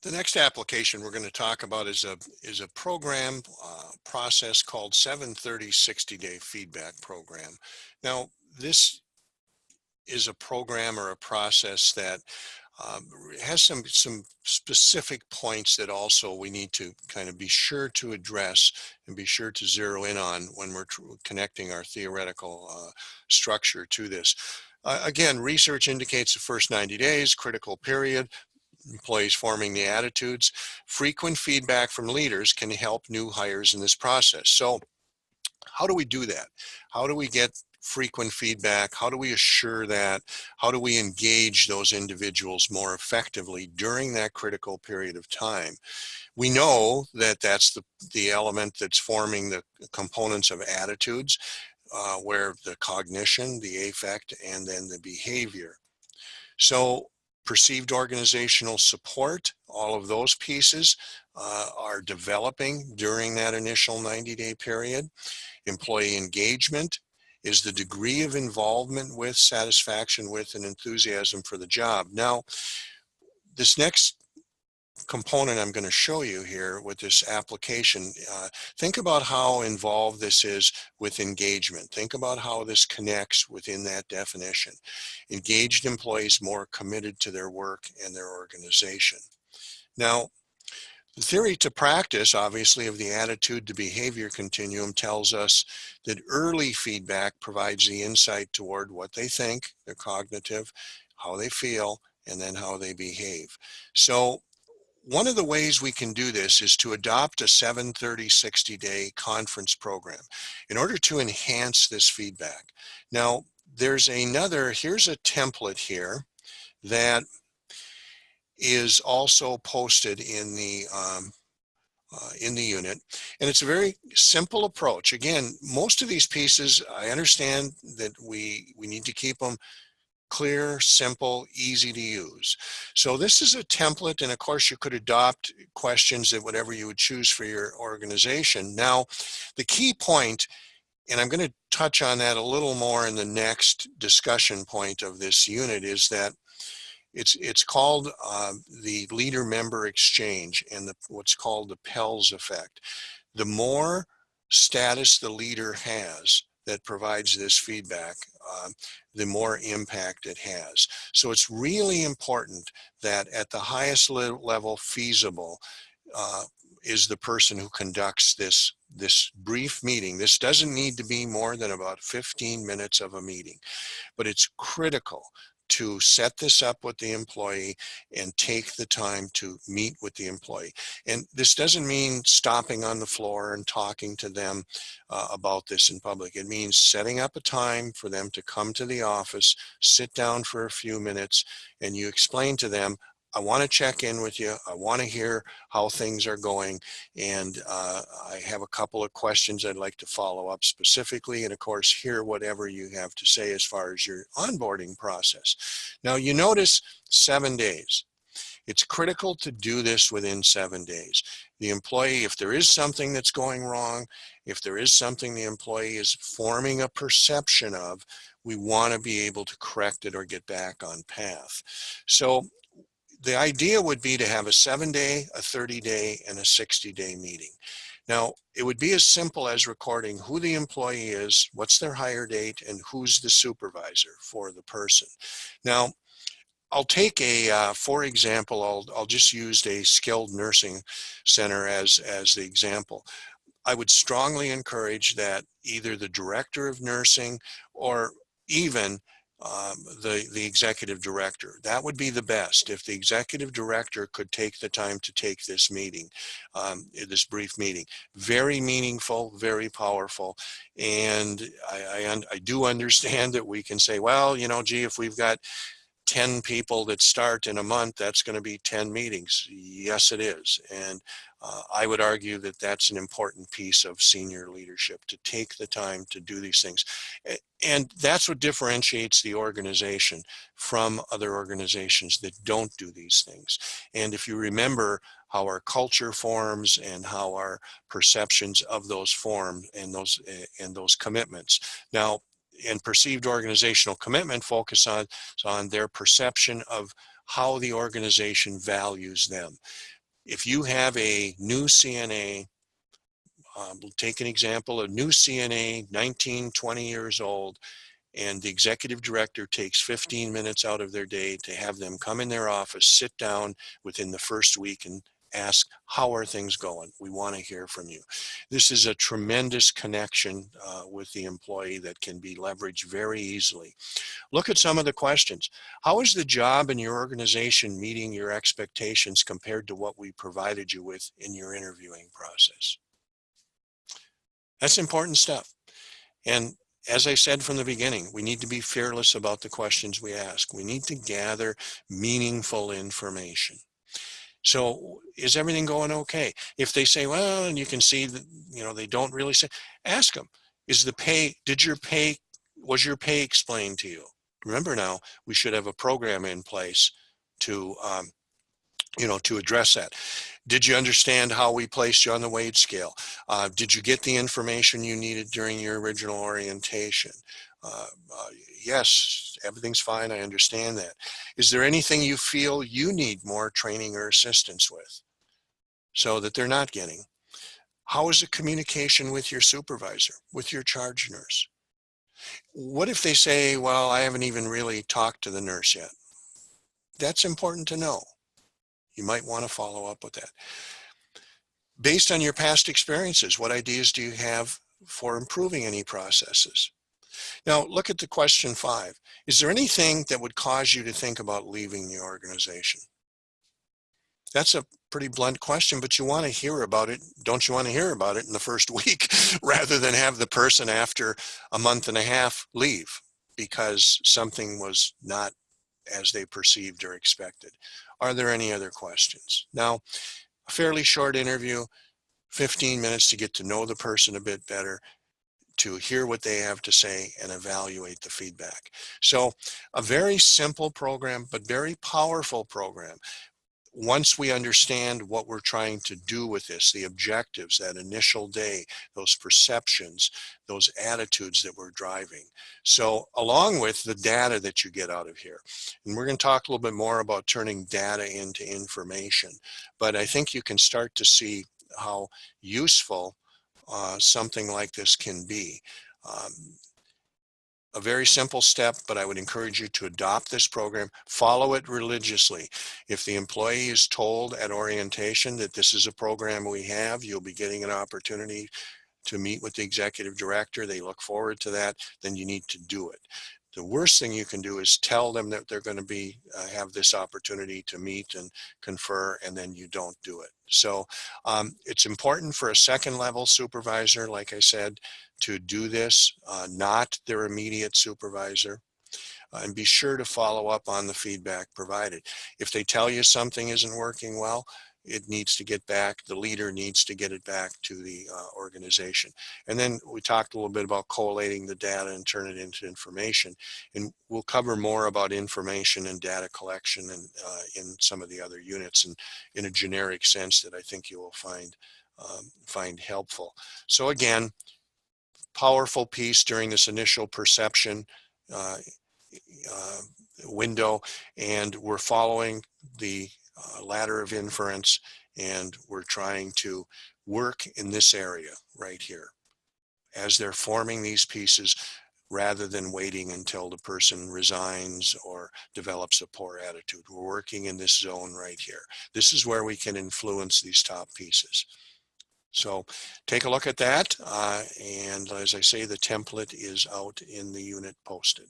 The next application we're going to talk about is a program process called 730 60-day feedback program. Now, this is a program or a process that has some specific points that also we need to kind of be sure to address and be sure to zero in on when we're connecting our theoretical structure to this. Again, research indicates the first 90 days, critical period, employees forming the attitudes. Frequent feedback from leaders can help new hires in this process. So how do we do that? How do we get frequent feedback? How do we assure that? How do we engage those individuals more effectively during that critical period of time? We know that that's the element that's forming the components of attitudes, where the cognition, the affect, and then the behavior. So perceived organizational support, all of those pieces are developing during that initial 90-day period. Employee engagement is the degree of involvement with, satisfaction with, and enthusiasm for the job. Now, this next component I'm going to show you here with this application, think about how involved this is with engagement. Think about how this connects within that definition. Engaged employees more committed to their work and their organization. Now, the theory to practice, obviously, of the attitude to behavior continuum tells us that early feedback provides the insight toward what they think, their cognitive, how they feel, and then how they behave. So one of the ways we can do this is to adopt a 730 60-day conference program in order to enhance this feedback. Now, here's a template here that is also posted in the unit, and it's a very simple approach. Again, most of these pieces, I understand that we need to keep them clear, simple, easy to use. So this is a template, and of course you could adopt questions that whatever you would choose for your organization. Now, the key point, and I'm going to touch on that a little more in the next discussion point of this unit, is that it's called the leader-member exchange and what's called the Pell's effect. The more status the leader has that provides this feedback, the more impact it has. So it's really important that at the highest level feasible is the person who conducts this brief meeting. This doesn't need to be more than about 15 minutes of a meeting, but it's critical to set this up with the employee and take the time to meet with the employee. And this doesn't mean stopping on the floor and talking to them about this in public. It means setting up a time for them to come to the office, sit down for a few minutes, and you explain to them, I want to check in with you. I want to hear how things are going. And I have a couple of questions I'd like to follow up specifically. And of course, hear whatever you have to say as far as your onboarding process. Now, you notice 7 days. It's critical to do this within 7 days. The employee, if there is something that's going wrong, if there is something the employee is forming a perception of, we want to be able to correct it or get back on path. So the idea would be to have a 7-day, a 30-day, and a 60-day meeting. Now, it would be as simple as recording who the employee is, what's their hire date, and who's the supervisor for the person. Now, I'll take for example, I'll just use a skilled nursing center as the example. I would strongly encourage that either the director of nursing or even the executive director. That would be the best if the executive director could take the time to take this meeting, this brief meeting. Very meaningful, very powerful. And I do understand that we can say, well, you know, gee, if we've got 10 people that start in a month, that's going to be 10 meetings. Yes, it is. And I would argue that that's an important piece of senior leadership, to take the time to do these things. And that's what differentiates the organization from other organizations that don't do these things. And if you remember how our culture forms and how our perceptions of those form and those commitments. Now, and perceived organizational commitment focus on their perception of how the organization values them. If you have a new CNA, we'll take an example, a new CNA, 19, 20 years old, and the executive director takes 15 minutes out of their day to have them come in their office, sit down within the first week and ask, how are things going? We want to hear from you. This is a tremendous connection with the employee that can be leveraged very easily. Look at some of the questions. How is the job in your organization meeting your expectations compared to what we provided you with in your interviewing process? That's important stuff. And as I said from the beginning, we need to be fearless about the questions we ask. We need to gather meaningful information. So is everything going okay? If they say, well, and you can see that, they don't really say, ask them, was your pay explained to you? Remember now, we should have a program in place to, to address that. Did you understand how we placed you on the wage scale? Did you get the information you needed during your original orientation? Yes, everything's fine. I understand that. Is there anything you feel you need more training or assistance with so that they're not getting? How is the communication with your supervisor, with your charge nurse? What if they say, well, I haven't even really talked to the nurse yet? That's important to know. You might want to follow up with that. Based on your past experiences, what ideas do you have for improving any processes? Now, look at the question 5. Is there anything that would cause you to think about leaving the organization? That's a pretty blunt question, but you want to hear about it. Don't you want to hear about it in the first week rather than have the person after a month and a half leave because something was not as they perceived or expected? Are there any other questions? Now, a fairly short interview, 15 minutes to get to know the person a bit better, to hear what they have to say and evaluate the feedback. So a very simple program, but very powerful program. Once we understand what we're trying to do with this, the objectives, that initial day, those perceptions, those attitudes that we're driving. So along with the data that you get out of here, and we're going to talk a little bit more about turning data into information, but I think you can start to see how useful something like this can be. A very simple step, but I would encourage you to adopt this program, follow it religiously. If the employee is told at orientation that this is a program we have, you'll be getting an opportunity to meet with the executive director, they look forward to that, then you need to do it. The worst thing you can do is tell them that they're going to be have this opportunity to meet and confer, and then you don't do it. So it's important for a second level supervisor, like I said, to do this, not their immediate supervisor. And be sure to follow up on the feedback provided. If they tell you something isn't working well, it needs to get back, the leader needs to get it back to the organization. And then we talked a little bit about collating the data and turn it into information. And we'll cover more about information and data collection and in some of the other units and in a generic sense that I think you will find helpful. So again, powerful piece during this initial perception window, and we're following the ladder of inference, and we're trying to work in this area right here as they're forming these pieces rather than waiting until the person resigns or develops a poor attitude. We're working in this zone right here. This is where we can influence these top pieces. So take a look at that. And as I say, the template is out in the unit posted.